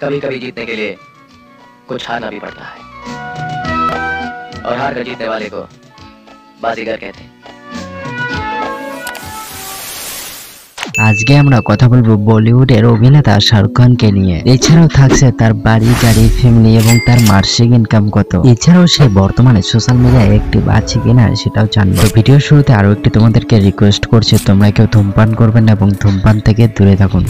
कभी कभी जीतने के लिए कुछ हारना भी पड़ता है और हार कर जीतने वाले को बाजीगर कहते हैं। আজকে আমরা কথা বলবো বলিউডের অভিনেতা শাহরুখ খানকে নিয়ে। এছাড়াও থাকছে তার বাড়ি, গাড়ি, ফ্যামিলি এবং তার মাসিক ইনকাম কত। এছাড়াও সে বর্তমানে সোশ্যাল মিডিয়ায় অ্যাক্টিভ আছে কিনা সেটাও জানবো। ভিডিও শুরুতে আরো একটি তোমাদেরকে রিকোয়েস্ট করছি, তোমরা কেউ ধূমপান করবেন না এবং ধূমপান থেকে দূরে থাকুন।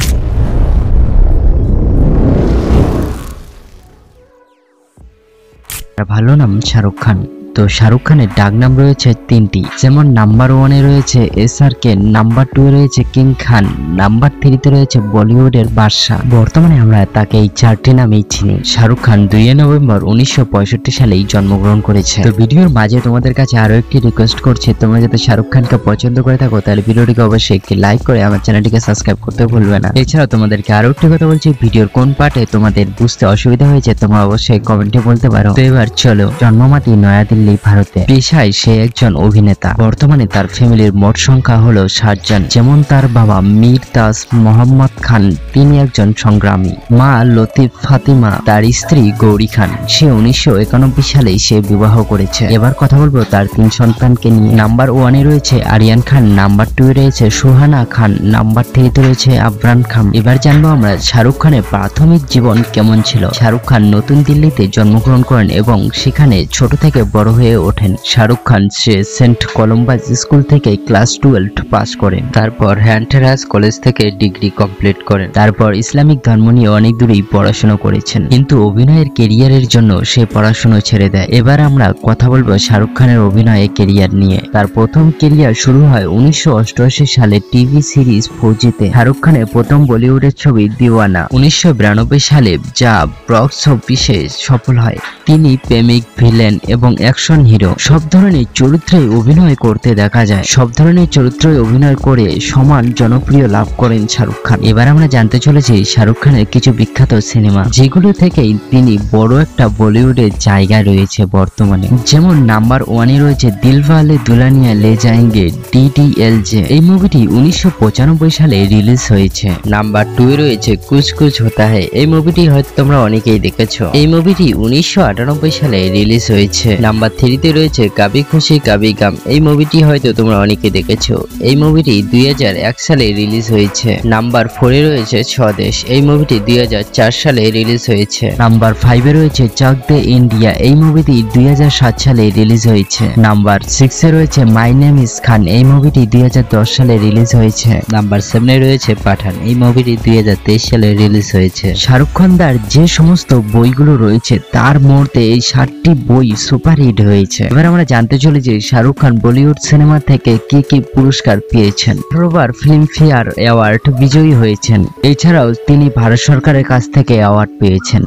ভালো নাম শাহরুখ খান। তো শাহরুখ খানের ডাক নাম রয়েছে তিনটি, যেমন নাম্বার 1-এ রয়েছে SRK, নাম্বার 2-এ রয়েছে কিং খান, নাম্বার 3-তে রয়েছে বলিউডের বাদশা। বর্তমানে আমরা তাকে এই চারটি নামেই চিনি। শাহরুখ খান 2 নভেম্বর 1965 সালেই জন্মগ্রহণ করেছে। তো ভিডিওর মাঝে তোমাদের কাছে আরো একটি রিকোয়েস্ট করছি, তোমরা যাতে শাহরুখ খানকে পছন্দ করে থাকো তাহলে ভিডিওটিকে অবশ্যই একটি লাইক করে আমার চ্যানেলটিকে সাবস্ক্রাইব করতে ভুলবে না। এছাড়াও তোমাদেরকে আরো একটি কথা বলছি, ভিডিওর কোন পার্টে তোমাদের বুঝতে অসুবিধা হয়েছে তোমরা অবশ্যই কমেন্টে বলতে পারো। তো এবার চলো, জন্মমাটি নয়াদিল্লি, ভারতে। পেশায় সে একজন অভিনেতা। বর্তমানে তার ফ্যামিলির মোট সংখ্যা হলো 7 জন। যেমন তার বাবা মীর দাস মোহাম্মদ খান, তিনি একজন সংগ্রামী। মা লতিফ ফাতিমা, তার স্ত্রী গৌরী খান। সে 1991 সালে সে বিবাহ করেছে। এবার কথা বলবো তার 3 সন্তানকে নিয়ে। নাম্বার 1-এ রয়েছে আরিয়ান খান, নাম্বার 2-এ রয়েছে সুহানা খান, নাম্বার 3-তে রয়েছে আবরান খান। এবার জানবো আমরা শাহরুখ খানের প্রাথমিক জীবন কেমন ছিল। শাহরুখ খান নতুন দিল্লিতে জন্মগ্রহণ করেন এবং সেখানে ছোট থেকে বড় হয়ে ওঠেন। শাহরুখ খান সে সেন্ট কলম্বাস স্কুল থেকে ক্লাস 12 পাস করেন। তারপর হ্যান্টেরাস কলেজ থেকে ডিগ্রি কমপ্লিট করেন। তারপর ইসলামিক ধর্ম নিয়ে অনেক দূরেই পড়াশোনা করেছেন, কিন্তু অভিনয়ের কেরিয়ারের জন্য সে পড়াশোনা ছেড়ে দেয়। এবার আমরা কথা বলবো শাহরুখ খানের অভিনয়ের কেরিয়ার নিয়ে। তার প্রথম কেরিয়ার শুরু হয় 1988 সালে টিভি সিরিজ ফৌজিতে। শাহরুখ খানের প্রথম বলিউডের ছবি দিওয়ানা 1992 সালে, যা বক্স অফিসে সফল হয়। তিনি প্রেমিক, ভিলেন এবং অ্যাকশন হিরো সব ধরনের চরিত্রে অভিনয় করতে দেখা যায়। সব ধরনের চরিত্রে অভিনয় করে সমান জনপ্রিয় লাভ করেন শাহরুখ খান। এবার আমরা জানতে চলেছি শাহরুখ খানের কিছু বিখ্যাত সিনেমা, যেগুলো থেকেই তিনি বড় একটা বলিউডের জায়গা রয়েছে বর্তমানে। যেমন নাম্বার 1-এ রয়েছে দিলওয়ালে দুলহানিয়া লে যায়েঙ্গে DDLJ। এই মুভিটি 1995 সালে রিলিজ হয়েছে। নাম্বার 2-এ রয়েছে কুছ কুছ হোতা হ্যায়। এই মুভিটি হয়তো তোমরা অনেকেই দেখেছো। এই মুভিটি 1998 সালে রিলিজ হয়েছে। নাম্বার 3-তে রয়েছে কাবি খুশি কাবি গাম। এই মুভিটি হয়তো তোমরা অনেকে দেখেছো। এই মুভিটি 2001 সালে রিলিজ হয়েছে। নাম্বার 4-এ রয়েছে স্বদেশ। এই মুভিটি 2004 সালে রিলিজ হয়েছে। নাম্বার 5-এ রয়েছে চাক দে ইন্ডিয়া। এই মুভিটি 2007 সালে রিলিজ হয়েছে। নাম্বার 6-এ রয়েছে মাই নেম ইজ খান। এই মুভিটি 2010 সালে রিলিজ হয়েছে। নাম্বার 7-এ রয়েছে পাঠান। এই মুভিটি 2023 সালে রিলিজ হয়েছে। শাহরুখ খানদার যে সমস্ত বইগুলো রয়েছে তার মধ্যে এই 7টি বই সুপারহিট হয়েছে। এবার আমরা জানতে চলেছি শাহরুখ খান বলিউড সিনেমা থেকে কি কি পুরস্কার পেয়েছেন। 18বার ফিল্মফেয়ার অ্যাওয়ার্ড বিজয়ী হয়েছেন। এছাড়াও তিনি ভারত সরকারের কাছ থেকে অ্যাওয়ার্ড পেয়েছেন।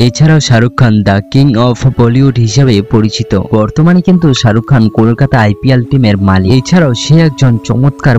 এছাড়াও Shahrukh Khan the king of Bollywood হিসেবে পরিচিত। বর্তমানে কিন্তু শাহরুখ খান কলকাতা IPL টিমের মালিক। এছাড়াও সে একজন চমৎকার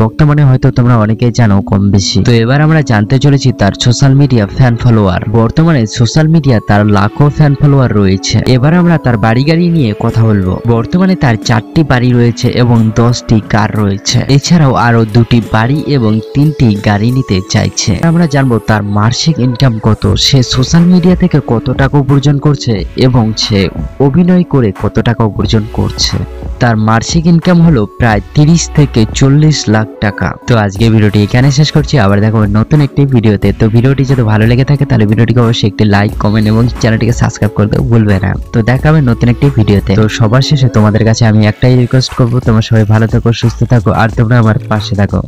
বক্তা মানে হয়তো তোমরা অনেকেই জানো কম বেশি। তো এবার আমরা জানতে চলেছি তার সোশ্যাল মিডিয়া ফ্যান ফলোয়ার। বর্তমানে সোশ্যাল মিডিয়া তার লাখো ফ্যান ফলোয়ার রয়েছে। এবার আমরা তার বাড়ি গাড়ি নিয়ে কথা বলবো। বর্তমানে তার 4টি বাড়ি রয়েছে এবং 10টি কার রয়েছে। এছাড়াও আরো 2টি বাড়ি এবং 3টি গাড়ি নিতে চাইছে। আমরা জানবো তার মাসিক ইনকাম কত, সে সোশ্যাল মিডিয়া থেকে কত টাকা উপার্জন করছে এবং সে অভিনয় করে কত টাকা উপার্জন করছে। তার মাসিক ইনকাম হলো প্রায় 30 থেকে 40 লাখ টাকা। তো আজকে ভিডিওটি এখানে শেষ করছি, আবার দেখো নতুন একটি ভিডিওতে। তো ভিডিওটি যদি ভালো লেগে থাকে তাহলে ভিডিওটিকে অবশ্যই একটি লাইক, কমেন্ট এবং চ্যানেলটিকে সাবস্ক্রাইব করতে ভুলবে না। তো দেখা হবে নতুন একটি ভিডিওতে। তো সবার শেষে তোমাদের কাছে আমি একটাই রিকোয়েস্ট করবো, তোমরা সবাই ভালো থাকো, সুস্থ থাকো আর তোমরা আমার পাশে থাকো।